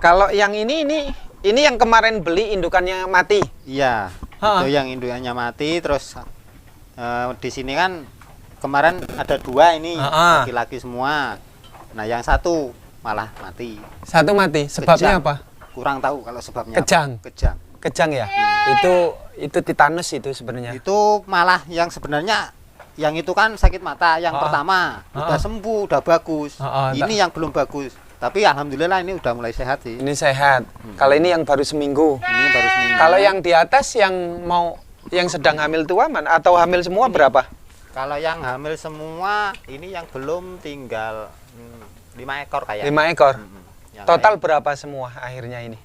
Kalau yang ini yang kemarin beli indukannya mati. Iya. Itu yang indukannya mati. Terus di sini kan kemarin ada 2 ini laki-laki semua. Nah yang satu malah mati. Satu mati. Sebabnya Kejang. apa? Kurang tahu kalau sebabnya. Kejang. Apa. Kejang. Kejang ya. Itu tetanus itu sebenarnya. Itu malah yang sebenarnya yang itu kan sakit mata yang pertama udah sembuh, udah bagus. Ini yang belum bagus. Tapi alhamdulillah ini udah mulai sehat sih. Ini sehat. Kalau ini yang baru seminggu. Ini baru seminggu. Kalau yang di atas yang sedang hamil tua mana atau hamil semua ini, berapa? Kalau yang hamil semua ini yang belum tinggal 5 ekor kayaknya. 5 ekor. Total lain. berapa semua akhirnya ini?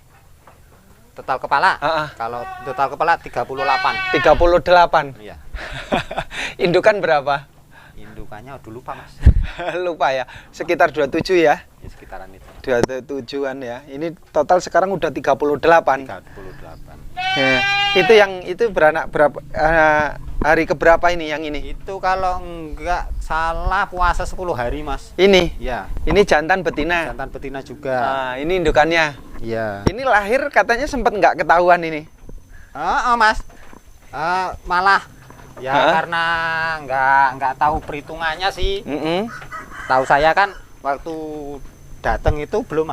Total kepala? Kalau total kepala 38. 38. Iya. Indukan berapa? Indukannya udah lupa mas. Lupa ya. Sekitar 27 ya. Ya, sekitaran itu. 27-an ya. Ini total sekarang udah 38. 38. Ya. Itu beranak berapa hari keberapa ini yang ini? Itu kalau enggak salah puasa 10 hari mas. Ini? Ya. Ini jantan betina? Jantan betina juga. Ini indukannya? Iya. Ini lahir katanya sempat nggak ketahuan ini? Mas. Malah ya karena nggak tahu perhitungannya sih. Tahu saya kan waktu datang itu belum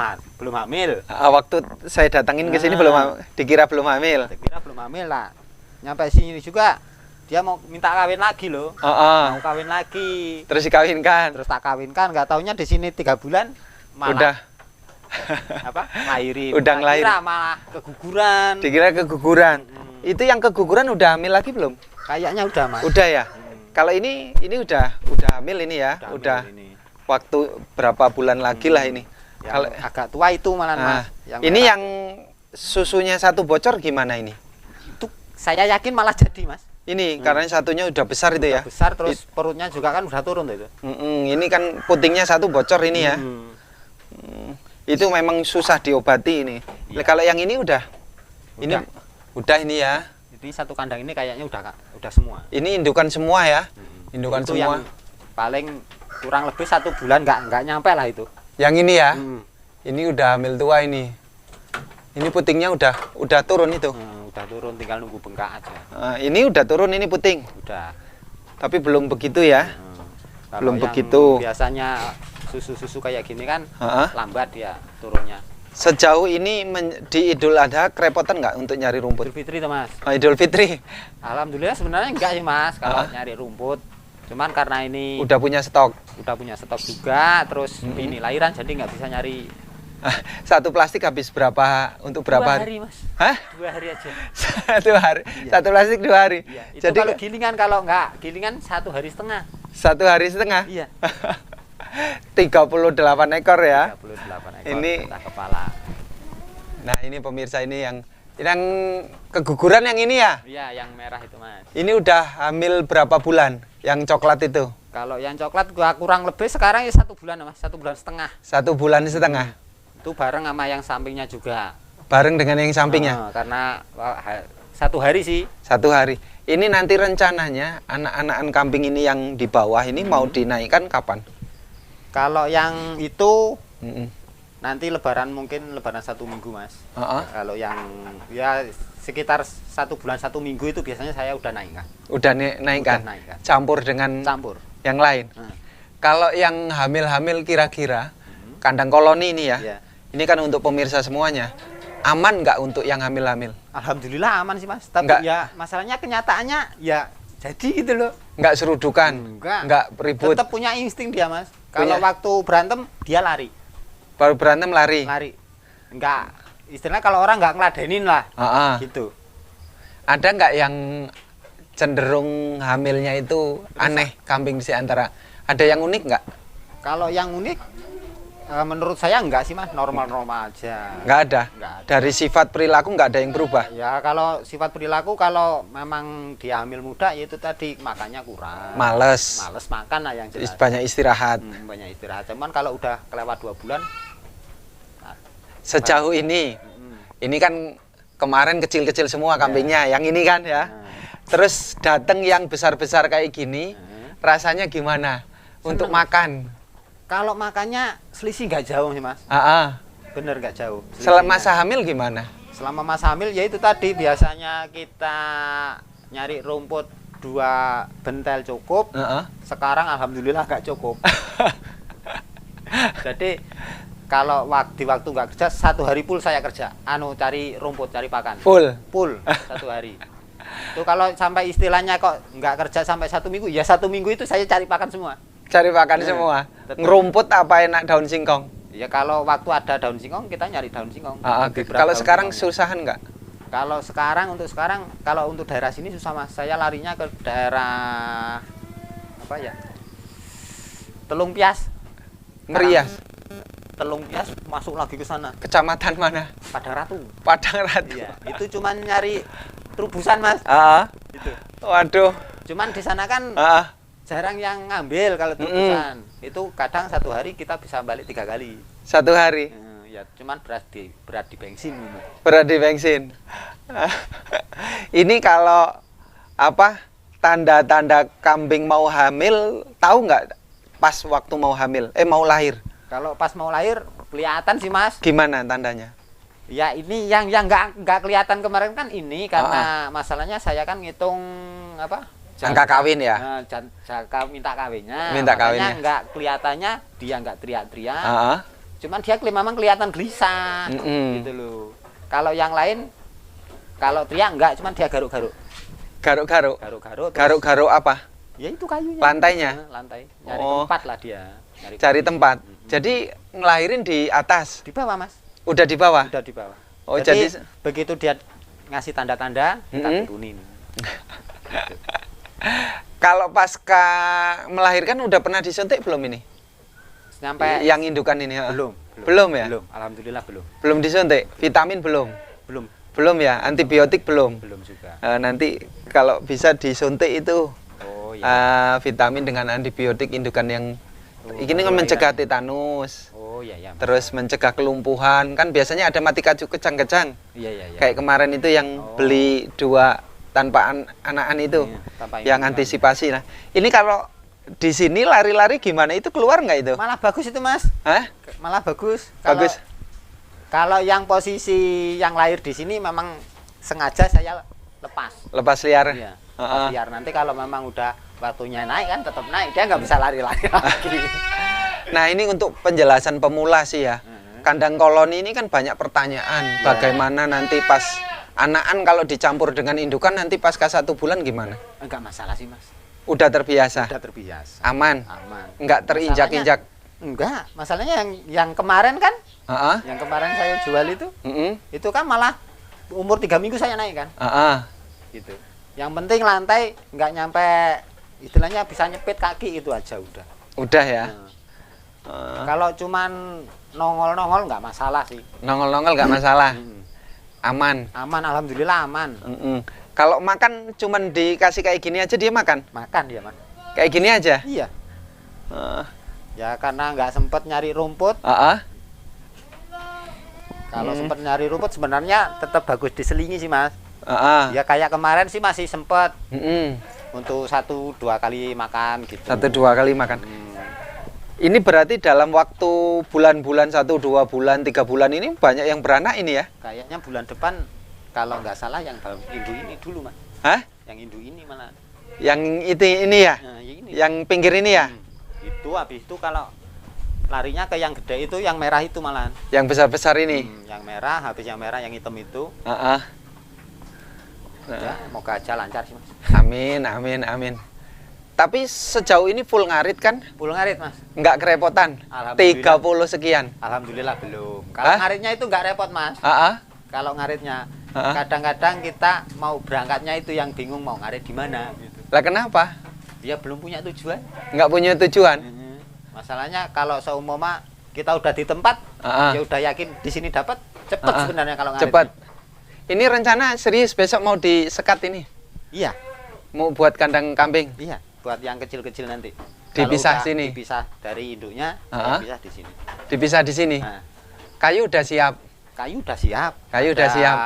hamil. Waktu saya datangin ke sini dikira belum hamil. Dikira belum hamil lah. Nyampe sini juga dia mau minta kawin lagi loh. Mau kawin lagi. Terus dikawinkan. Terus tak kawinkan, nggak taunya di sini 3 bulan malah udah lahirin. Udah ngelahirin. Dikira malah keguguran. Dikira keguguran. Itu yang keguguran udah hamil lagi belum? Kayaknya udah mas. Udah ya. Kalau ini udah hamil ini ya. Udah ini. Waktu berapa bulan lagi lah ini. Kalau agak tua itu malah mas. Ini yang susunya satu bocor gimana ini? Itu saya yakin malah jadi mas. Ini karena satunya udah besar itu ya. Besar terus perutnya juga kan udah turun itu. Ini kan putingnya satu bocor ini ya. Itu memang susah diobati ini. Kalau yang ini udah ini ya. Jadi satu kandang ini kayaknya udah semua. Ini indukan semua ya. Indukan itu semua. Yang paling kurang lebih 1 bulan nggak nyampe lah itu. Yang ini ya. Ini udah hamil tua ini. Ini putingnya udah turun itu. Udah turun, tinggal nunggu bengkak aja. Ini udah turun ini puting. Udah. Tapi belum begitu ya. Belum begitu. Biasanya susu kayak gini kan lambat ya turunnya. Sejauh ini di Idul Adha kerepotan nggak untuk nyari rumput? Idul Fitri tuh mas. Idul Fitri. Alhamdulillah sebenarnya enggak sih mas kalau nyari rumput. Cuman karena ini udah punya stok. Udah punya stok juga, terus ini lahiran jadi nggak bisa nyari. Satu plastik habis berapa untuk berapa 2 hari mas? 2 hari aja. 1 hari. Iya. Satu plastik 2 hari. Iya. Itu jadi kalau gilingan, kalau nggak gilingan 1 hari setengah. 1 hari setengah. Iya. 38 ekor ya. 38 ekor. Ini kepala. Nah ini pemirsa ini yang keguguran yang ini ya? Iya yang merah itu mas. Ini udah hamil berapa bulan? Yang coklat itu? Kalau yang coklat gua kurang lebih sekarang ya 1 bulan mas, 1 bulan setengah. 1 bulan setengah. Itu bareng sama yang sampingnya juga. Bareng dengan yang sampingnya? Karena 1 hari sih. 1 hari. Ini nanti rencananya anak-anak kambing ini yang di bawah ini mau dinaikkan kapan? Kalau yang itu nanti lebaran, mungkin lebaran 1 minggu mas. Kalau yang ya sekitar 1 bulan 1 minggu itu biasanya saya udah naikkan. Udah naikkan? Campur dengan yang lain? Kalau yang hamil-hamil kira-kira kandang koloni ini ya, ini kan untuk pemirsa semuanya, aman nggak untuk yang hamil-hamil? Alhamdulillah aman sih mas, tapi ya masalahnya kenyataannya ya jadi gitu loh. Nggak serudukan? Nggak ribut? Tetap punya insting dia mas. Kalau waktu berantem dia lari. Baru berantem lari? Lari. Enggak, istilahnya kalau orang nggak ngeladenin lah. Gitu. Ada nggak yang cenderung hamilnya itu aneh kambing di antara? Ada yang unik nggak? Kalau yang unik, menurut saya enggak sih mas, normal-normal aja. Nggak ada? Dari sifat perilaku nggak ada yang berubah? Ya kalau sifat perilaku, kalau memang dia hamil muda, yaitu tadi makannya kurang. Males makan lah yang jelas. Banyak istirahat. Banyak istirahat. Cuman kalau udah kelewat 2 bulan. Sejauh ini kan kemarin kecil-kecil semua kambingnya, yang ini kan ya. Terus datang yang besar-besar kayak gini, rasanya gimana? Untuk makan? Kalau makannya selisih nggak jauh sih mas. Bener nggak jauh. Selama masa hamil gimana? Selama masa hamil ya itu tadi biasanya kita nyari rumput 2 bentel cukup. Sekarang alhamdulillah nggak cukup. Jadi kalau di waktu nggak kerja 1 hari full saya kerja. Cari rumput, cari pakan. Full 1 hari. Itu kalau sampai istilahnya kok nggak kerja sampai 1 minggu, ya 1 minggu itu saya cari pakan semua. Cari pakan semua. Ngerumput apa enak daun singkong? Ya kalau waktu ada daun singkong kita nyari daun singkong. Kalau sekarang susahan nggak? Kalau kalau untuk daerah sini susah Mas. Saya larinya ke daerah apa ya? Telung Pias. Merias. Telung Pias masuk lagi ke sana. Kecamatan mana? Padang Ratu. Padang Ratu. Iya, itu cuman nyari terubusan Mas. Gitu. Waduh. Cuman di sana kan jarang yang ngambil kalau terubusan. Itu kadang 1 hari kita bisa balik 3 kali. 1 hari? Ya, cuman berat di bensin. Berat di bensin. Ini kalau tanda-tanda kambing mau hamil, tahu nggak pas waktu mau hamil? Mau lahir? Kalau pas mau lahir kelihatan sih Mas. Gimana tandanya? Ya ini yang nggak kelihatan kemarin kan ini karena masalahnya saya kan ngitung angka kawin ya. Jaka minta kawinnya. Minta kawinnya. Nggak kelihatannya dia nggak teriak-teriak. Cuman dia memang kelihatan gelisah gitu loh. Kalau yang lain kalau teriak nggak, cuman dia garuk-garuk. Garuk-garuk. Garuk-garuk apa? Ya itu kayunya. Lantainya. Lantai. Nyari tempat lah dia. Cari tempat. Jadi ngelahirin di atas. Di bawah Mas. Udah di bawah. Udah di bawah. Jadi begitu dia ngasih tanda-tanda kita turunin. Kalau pasca melahirkan udah pernah disuntik belum ini? Sampai yang indukan ini? Belum ya? Belum, alhamdulillah belum. Belum disuntik? Vitamin belum? Belum ya? Antibiotik belum? Belum juga. Nanti kalau bisa disuntik itu vitamin dengan antibiotik indukan yang ini kan mencegah tetanus. Terus mencegah kelumpuhan. Kan biasanya ada mati kacu kejang-kejang. Kayak kemarin itu yang beli 2 tanpa anakan itu, yang antisipasi. Nah, ini kalau di sini lari-lari gimana? Itu keluar nggak itu? Malah bagus itu Mas. Malah bagus. Kalau yang posisi yang lahir di sini memang sengaja saya lepas. Lepas liar. Iya. Biar nanti kalau memang udah waktunya naik kan tetap naik, dia nggak bisa lari-lari lagi. Nah ini untuk penjelasan pemula sih ya. Kandang koloni ini kan banyak pertanyaan. Bagaimana nanti pas anakan kalau dicampur dengan indukan nanti pasca 1 bulan gimana? Enggak masalah sih Mas. Udah terbiasa? Udah terbiasa. Aman? Enggak terinjak-injak? Enggak. Masalahnya yang kemarin kan, yang kemarin saya jual itu kan malah umur 3 minggu saya naik kan. Gitu. Yang penting lantai nggak nyampe, istilahnya bisa nyepit kaki itu aja udah. Udah ya? Kalau cuman nongol-nongol nggak masalah sih. Nongol-nongol nggak masalah? Aman? Aman, alhamdulillah aman. Kalau makan cuman dikasih kayak gini aja dia makan? Makan dia Mas. Kayak gini aja? Iya. Ya karena nggak sempet nyari rumput. Kalau sempet nyari rumput sebenarnya tetap bagus diselingi sih Mas. Ya kayak kemarin sih masih sempet. Untuk 1-2 kali makan gitu. 1-2 kali makan. Ini berarti dalam waktu bulan-bulan 1-2 bulan 3 bulan ini banyak yang beranak ini ya? Kayaknya bulan depan kalau nggak salah yang induk ini dulu Mas. Yang induk ini malah. Yang ini ya? Ini. Yang pinggir ini ya? Itu habis itu kalau larinya ke yang gede itu, yang merah itu malah. Yang besar-besar ini? Yang merah, habis yang merah yang hitam itu. Ya, moga aja lancar sih Mas. Amin. Tapi sejauh ini full ngarit kan? Full ngarit Mas. Nggak kerepotan? 30 sekian? Alhamdulillah belum. Kalau ngaritnya itu nggak repot Mas. Kalau ngaritnya, kadang-kadang kita mau berangkatnya itu yang bingung mau ngarit di mana. Gitu. Lah kenapa? Dia belum punya tujuan. Nggak punya tujuan? Masalahnya kalau seumpama kita udah di tempat, ya udah yakin di sini dapat, cepet sebenarnya kalau ngarit. Cepet. Ini rencana serius besok mau disekat ini? Iya. Mau buat kandang kambing? Iya. Buat yang kecil-kecil nanti. Dipisah sini. Dipisah dari induknya, dipisah di sini. Dipisah di sini. Kayu udah siap. Kayu udah siap. Kayu udah siap.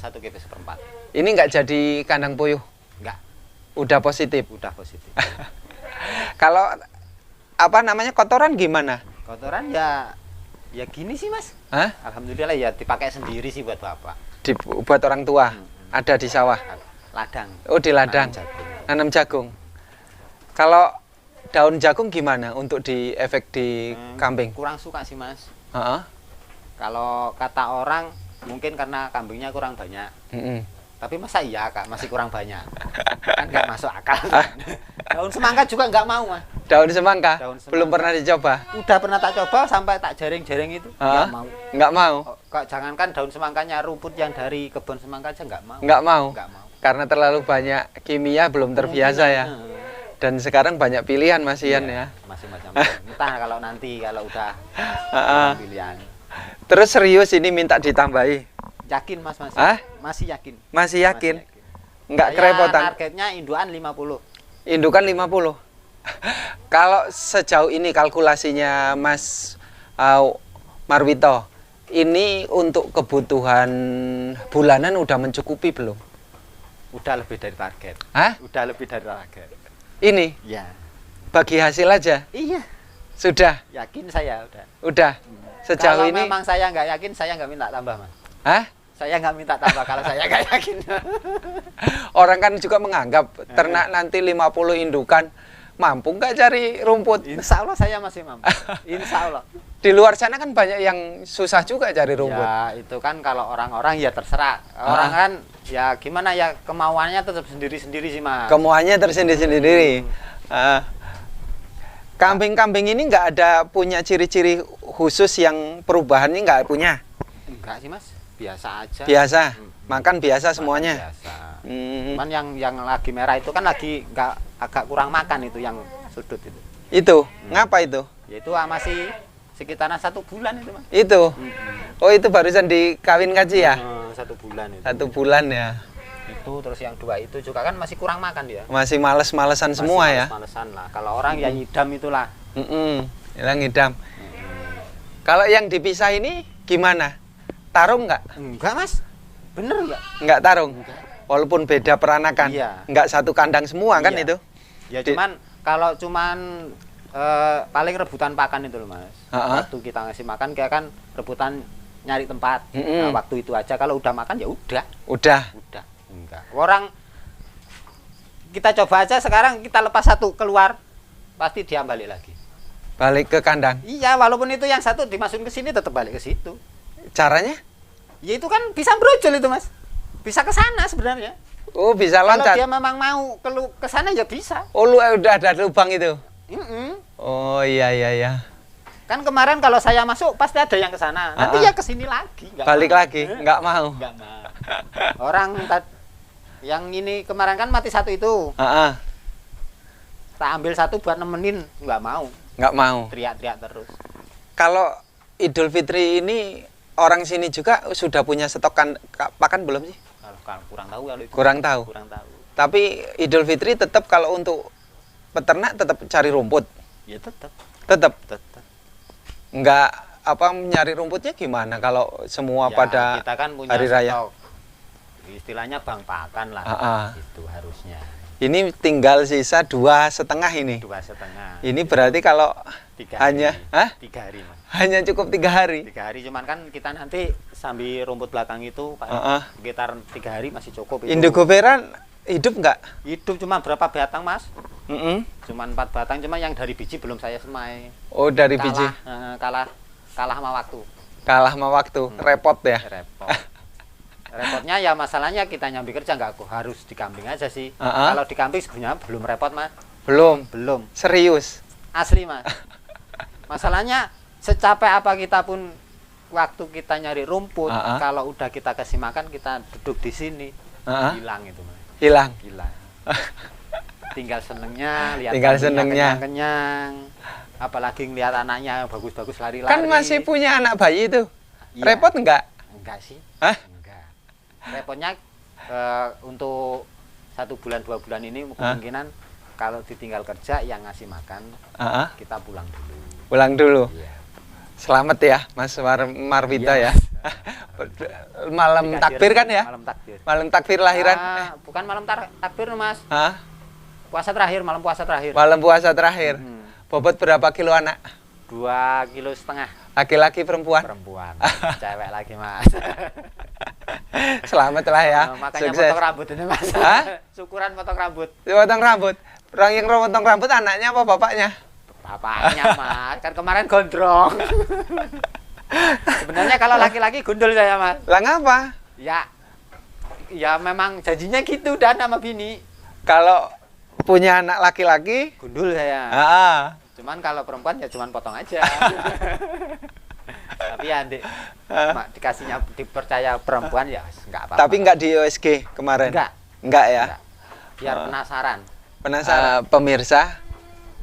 1 kg seperempat. Ini nggak jadi kandang puyuh? Nggak. Udah positif. Udah positif. Kalau kotoran gimana? Kotoran ya Ya gini sih Mas. Hah? Alhamdulillah ya dipakai sendiri sih buat bapak. Buat orang tua. Ada di sawah. Ladang. Oh di ladang. Nanam jagung. Kalau daun jagung gimana untuk di efek di kambing? Kurang suka sih Mas. Uh-uh. Kalau kata orang mungkin karena kambingnya kurang banyak. Tapi masa iya Kak masih kurang banyak? Kan nggak masuk akal. Daun semangka juga nggak mau Mas. Daun semangka? Belum pernah dicoba? Udah pernah tak coba sampai tak jaring-jaring itu nggak mau. Nggak mau? Kok jangankan daun semangkanya, rumput yang dari kebun semangka aja nggak mau. Nggak mau? Nggak mau. Karena terlalu banyak kimia, belum terbiasa ya. Dan sekarang banyak pilihan Mas Ian ya. Masih macam entah kalau nanti kalau udah pilihan. Terus serius ini minta ditambahi? Yakin Mas masih? Masih yakin. Masih yakin? Enggak kerepotan? Targetnya indukan 50. Indukan 50? Kalau sejauh ini kalkulasinya Mas Marwito, ini untuk kebutuhan bulanan udah mencukupi belum? Udah lebih dari target. Udah lebih dari target. Ini? Ya. Bagi hasil aja? Iya. Sudah? Yakin saya udah. Udah? Sejauh kalau ini? Memang saya nggak yakin, saya nggak minta tambah Mas. Saya nggak minta tambah kalau saya nggak yakin. Orang kan juga menganggap ternak nanti 50 indukan, mampu nggak cari rumput? Insya Allah saya masih mampu. Insya Allah. Di luar sana kan banyak yang susah juga cari rumput. Ya itu kan kalau orang-orang ya terserah. Orang kan ya gimana ya kemauannya tetap sendiri-sendiri sih Mas. Kemauannya tersendiri-sendiri. Kambing-kambing ini nggak ada punya ciri-ciri khusus yang perubahan ini nggak punya? Enggak sih Mas. Biasa aja. Biasa, makan biasa semuanya. Biasa. Cuman yang lagi merah itu kan lagi agak kurang makan itu yang sudut itu. Itu, ngapa itu? Ya itu masih sekitaran 1 bulan itu Mas. Itu. Oh itu barusan dikawin kaji ya? 1 bulan itu. 1 bulan ya. Itu terus yang 2 itu juga kan masih kurang makan dia. Masih males-malesan semua ya? Males-malesan lah. Kalau orang yang ngidam itulah. Yang ngidam. Kalau yang dipisah ini gimana? Tarung nggak? Enggak Mas, bener nggak? Nggak tarung? Enggak. Walaupun beda peranakan? Iya. Nggak satu kandang semua kan itu? Ya cuman, kalau cuman paling rebutan pakan itu loh Mas. Waktu kita ngasih makan kayak kan rebutan nyari tempat. Nah, waktu itu aja, kalau udah makan ya udah. Udah? Udah, enggak. Orang, kita coba aja sekarang kita lepas satu keluar, pasti dia balik lagi. Balik ke kandang? Iya, walaupun itu yang satu dimasukin ke sini tetap balik ke situ. Caranya? Ya itu kan bisa brojol itu Mas. Bisa ke sana sebenarnya. Oh, bisa loncat. Kalau dia memang mau ke sana ya bisa. Oh, lu udah ada lubang itu? Oh, iya. Kan kemarin kalau saya masuk pasti ada yang ke sana. Nanti ya ke sini lagi, balik lagi, nggak mau. Nggak mau. Orang yang ini kemarin kan mati satu itu. Tak ambil satu buat nemenin, nggak mau. Nggak mau. Teriak-teriak terus. Kalau Idul Fitri ini orang sini juga sudah punya stok pakan belum sih? Kalau kurang tahu kalau itu. Kurang tahu. Tapi Idul Fitri tetap kalau untuk peternak tetap cari rumput. Ya tetap. Tetap. Enggak nyari rumputnya gimana kalau semua ya, pada kita kan punya hari raya? Stok. Istilahnya bank pakan lah. Itu harusnya. Ini tinggal sisa 2,5 ini. 2,5. Ini berarti kalau 3 hanya 3 hari Mas. Hanya cukup 3 hari. 3 hari, cuman kan kita nanti sambil rumput belakang itu sekitar 3 hari masih cukup. Indogoveran hidup nggak? Hidup, cuma berapa batang Mas? Cuman 4 batang, cuma yang dari biji belum saya semai. Oh, dari biji. Kalah sama waktu. Kalah sama waktu. Repot ya? Repot. Repotnya ya masalahnya kita nyambi kerja nggak harus di kambing aja sih. Kalau di kambing sebenarnya belum repot Mas. Belum. Serius? Asli Mas. Masalahnya secapek apa kita pun waktu kita nyari rumput, kalau udah kita kasih makan, kita duduk di sini, hilang itu Mas. Hilang. Tinggal senengnya, lihat kenyang-kenyang. Apalagi ngeliat anaknya bagus-bagus lari-lari. Kan masih punya anak bayi itu. Iya. Repot enggak? Enggak sih. Enggak. Repotnya untuk 1 bulan 2 bulan ini kemungkinan kalau ditinggal kerja yang ngasih makan, kita pulang dulu. Pulang dulu. Iya. Selamat ya Mas Marwito ya. Malam takbir kan ya? Malam takbir. Malam takbir lahiran. Bukan malam takbir Mas. Puasa terakhir, malam puasa terakhir. Malam puasa terakhir. Bobot berapa kilo anak? 2,5 kilo. Laki-laki perempuan? Perempuan. Cewek lagi, Mas. Selamat lah ya. Makanya potong rambut ini, Mas. Syukuran potong rambut. Potong rambut. Orang yang potong rambut anaknya apa bapaknya? Bapaknya, Mas. Kan kemarin gondrong. Sebenarnya kalau laki-laki gundul saya, Mas. Lah ngapa? Ya memang janjinya gitu dan sama bini. Kalau punya anak laki-laki gundul saya. Cuman kalau perempuan ya cuman potong aja. Tapi ya Dek, dikasihnya dipercaya perempuan ya enggak apa-apa. Tapi enggak di USG kemarin? Enggak ya? Enggak. Biar penasaran. Pemirsa,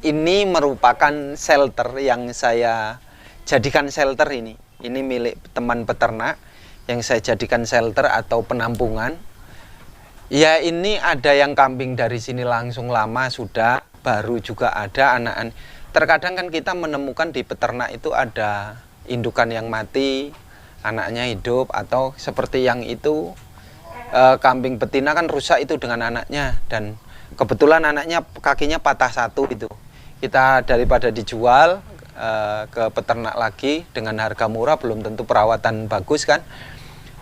ini merupakan shelter yang saya jadikan shelter ini. Ini milik teman peternak yang saya jadikan shelter atau penampungan. Ya ini ada yang kambing dari sini langsung lama sudah, baru juga ada anak-anak. Terkadang kan kita menemukan di peternak itu ada indukan yang mati, anaknya hidup, atau seperti yang itu kambing betina kan rusak itu dengan anaknya, dan kebetulan anaknya kakinya patah satu itu. Kita daripada dijual ke peternak lagi dengan harga murah, belum tentu perawatan bagus kan.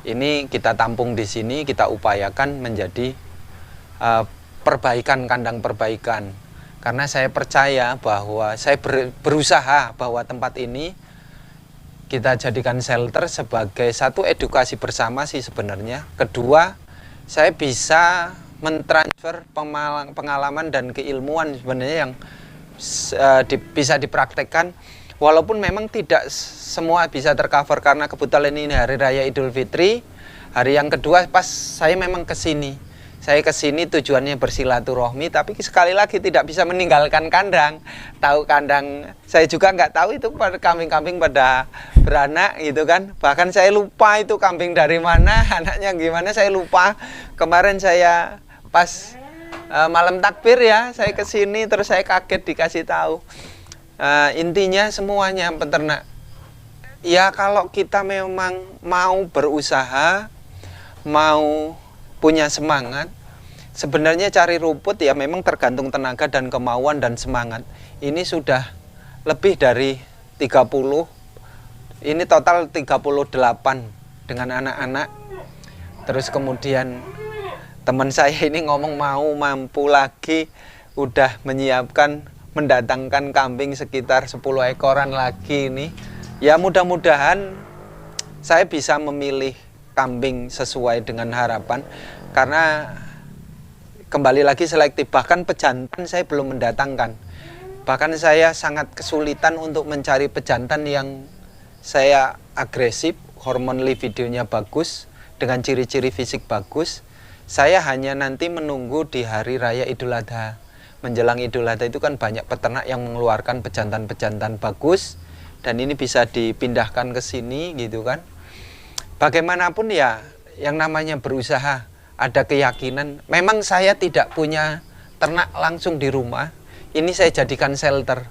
Ini kita tampung di sini, kita upayakan menjadi perbaikan, kandang perbaikan. Karena saya percaya bahwa saya berusaha bahwa tempat ini kita jadikan shelter sebagai satu edukasi bersama sih sebenarnya. Kedua, saya bisa mentransfer pengalaman dan keilmuan sebenarnya yang bisa dipraktekkan. Walaupun memang tidak semua bisa tercover karena kebetulan ini Hari Raya Idul Fitri. Hari yang kedua pas saya memang kesini. Saya kesini tujuannya bersilaturahmi, tapi sekali lagi tidak bisa meninggalkan kandang. Tahu kandang, saya juga nggak tahu itu kambing-kambing pada beranak gitu kan. Bahkan saya lupa itu kambing dari mana, anaknya gimana, saya lupa. Kemarin saya pas malam takbir ya, saya kesini terus saya kaget dikasih tahu. Intinya semuanya peternak. Ya kalau kita memang mau berusaha, mau punya semangat, sebenarnya cari rumput ya memang tergantung tenaga dan kemauan dan semangat. Ini sudah lebih dari 30, ini total 38 dengan anak-anak. Terus kemudian teman saya ini ngomong mau mampu lagi, udah menyiapkan mendatangkan kambing sekitar 10 ekoran lagi ini. Ya mudah-mudahan saya bisa memilih kambing sesuai dengan harapan, karena kembali lagi selektif. Bahkan pejantan saya belum mendatangkan. Bahkan saya sangat kesulitan untuk mencari pejantan yang saya agresif, hormon libidonya bagus, dengan ciri-ciri fisik bagus. Saya hanya nanti menunggu di Hari Raya Idul Adha. Menjelang Idul Adha itu kan banyak peternak yang mengeluarkan pejantan-pejantan bagus, dan ini bisa dipindahkan ke sini gitu kan. Bagaimanapun ya, yang namanya berusaha, ada keyakinan. Memang saya tidak punya ternak langsung di rumah. Ini saya jadikan shelter.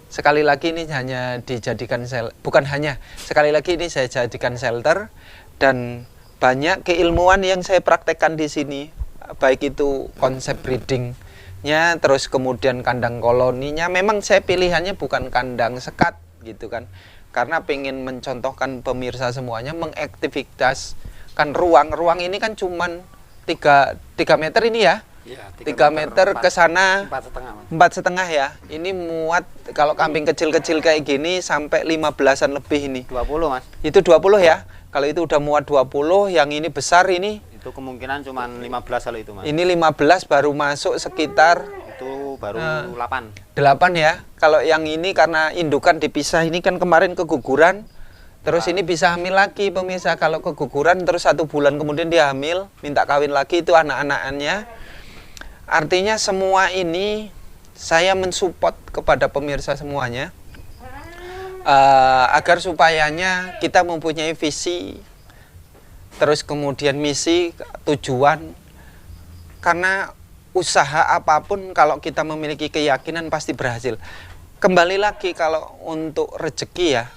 Sekali lagi ini hanya dijadikan shelter. Bukan hanya, sekali lagi ini saya jadikan shelter. Dan banyak keilmuan yang saya praktekkan di sini. Baik itu konsep breedingnya, terus kemudian kandang koloninya. Memang saya pilihannya bukan kandang sekat gitu kan. Karena pengen mencontohkan pemirsa semuanya, mengaktivitaskan ruang ini kan cuman 3 meter ini ya, 3 meter ke sana 4,5 ya. Ini muat kalau kambing kecil-kecil kayak gini sampai 15-an lebih ini. 20 mas. Itu 20 ya. Kalau itu udah muat 20, yang ini besar ini. Itu kemungkinan cuman 15 kalau itu mas. Ini 15 baru masuk sekitar. Itu baru 8 ya. Kalau yang ini karena indukan dipisah, ini kan kemarin keguguran. Terus ini bisa hamil lagi pemirsa. Kalau keguguran terus 1 bulan kemudian dia hamil, minta kawin lagi, itu anak-anaknya. Artinya semua ini saya mensupport kepada pemirsa semuanya. Agar supayanya kita mempunyai visi, terus kemudian misi, tujuan. Karena usaha apapun kalau kita memiliki keyakinan pasti berhasil. Kembali lagi kalau untuk rezeki ya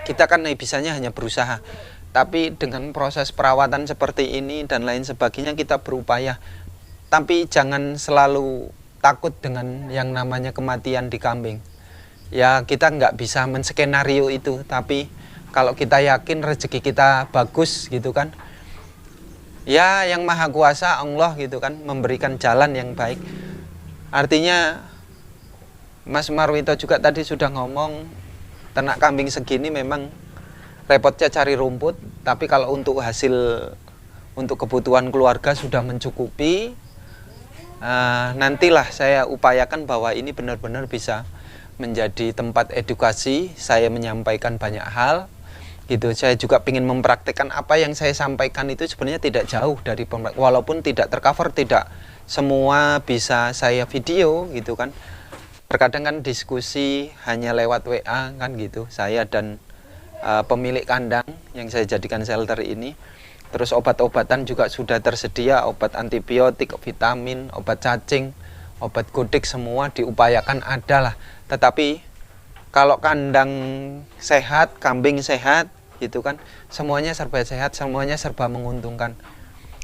kita kan bisanya hanya berusaha. Tapi dengan proses perawatan seperti ini dan lain sebagainya kita berupaya. Tapi jangan selalu takut dengan yang namanya kematian di kambing. ya kita nggak bisa menskenario itu, tapi kalau kita yakin rezeki kita bagus gitu kan, ya yang maha kuasa Allah gitu kan memberikan jalan yang baik. Artinya Mas Marwito juga tadi sudah ngomong, ternak kambing segini memang repotnya cari rumput, tapi kalau untuk hasil untuk kebutuhan keluarga sudah mencukupi. Nantilah saya upayakan bahwa ini benar-benar bisa menjadi tempat edukasi, saya menyampaikan banyak hal gitu. Saya juga ingin mempraktikkan apa yang saya sampaikan itu sebenarnya tidak jauh dari walaupun tidak tercover, tidak semua bisa saya video gitu kan. Terkadang kan diskusi hanya lewat WA kan gitu, saya dan pemilik kandang yang saya jadikan shelter ini. Terus obat-obatan juga sudah tersedia, obat antibiotik, vitamin, obat cacing, obat godik, semua diupayakan ada lah. Tetapi kalau kandang sehat, kambing sehat gitu kan, semuanya serba sehat, semuanya serba menguntungkan.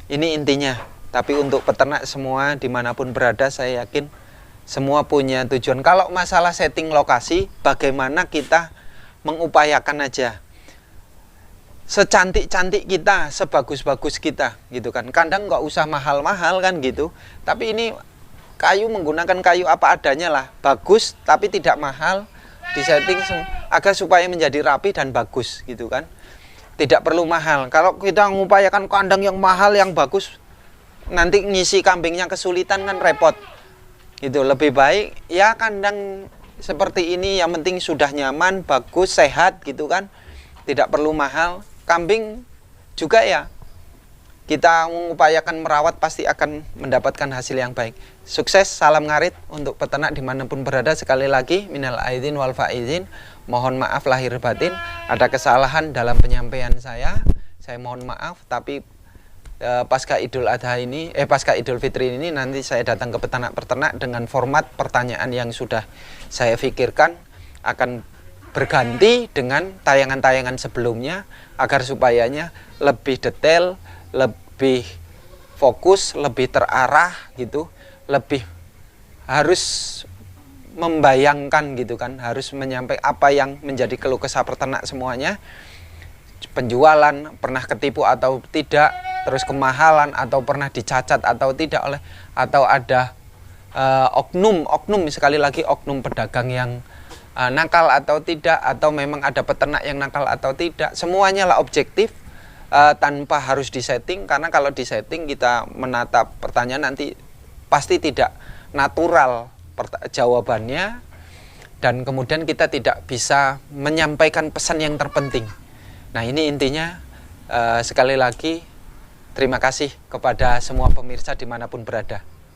Ini intinya. Tapi untuk peternak semua dimanapun berada, saya yakin semua punya tujuan. Kalau masalah setting lokasi, bagaimana kita mengupayakan aja. Secantik-cantik kita, sebagus-bagus kita, gitu kan. Kandang nggak usah mahal-mahal kan gitu. Tapi ini kayu, menggunakan kayu apa adanya lah. Bagus, tapi tidak mahal. Disetting agar supaya menjadi rapi dan bagus, gitu kan. Tidak perlu mahal. Kalau kita mengupayakan kandang yang mahal, yang bagus, nanti ngisi kambingnya kesulitan kan repot. Gitu, lebih baik ya kandang seperti ini, yang penting sudah nyaman, bagus, sehat gitu kan, tidak perlu mahal. Kambing juga ya kita mengupayakan merawat, pasti akan mendapatkan hasil yang baik. Sukses, salam ngarit untuk peternak dimanapun berada. Sekali lagi minal aidin wal faizin, mohon maaf lahir batin, ada kesalahan dalam penyampaian saya mohon maaf. Tapi pasca Idul Adha ini, pasca Idul Fitri ini nanti saya datang ke peternak-peternak dengan format pertanyaan yang sudah saya pikirkan, akan berganti dengan tayangan-tayangan sebelumnya agar supayanya lebih detail, lebih fokus, lebih terarah gitu, lebih harus membayangkan gitu kan, harus menyampaikan apa yang menjadi keluh kesah peternak semuanya. Penjualan, pernah ketipu atau tidak, terus kemahalan atau pernah dicacat atau tidak oleh, atau ada oknum sekali lagi oknum pedagang yang nakal atau tidak, atau memang ada peternak yang nakal atau tidak, semuanya lah objektif, tanpa harus disetting. Karena kalau disetting kita menatap pertanyaan nanti pasti tidak natural jawabannya, dan kemudian kita tidak bisa menyampaikan pesan yang terpenting. Nah ini intinya. Sekali lagi terima kasih kepada semua pemirsa dimanapun berada.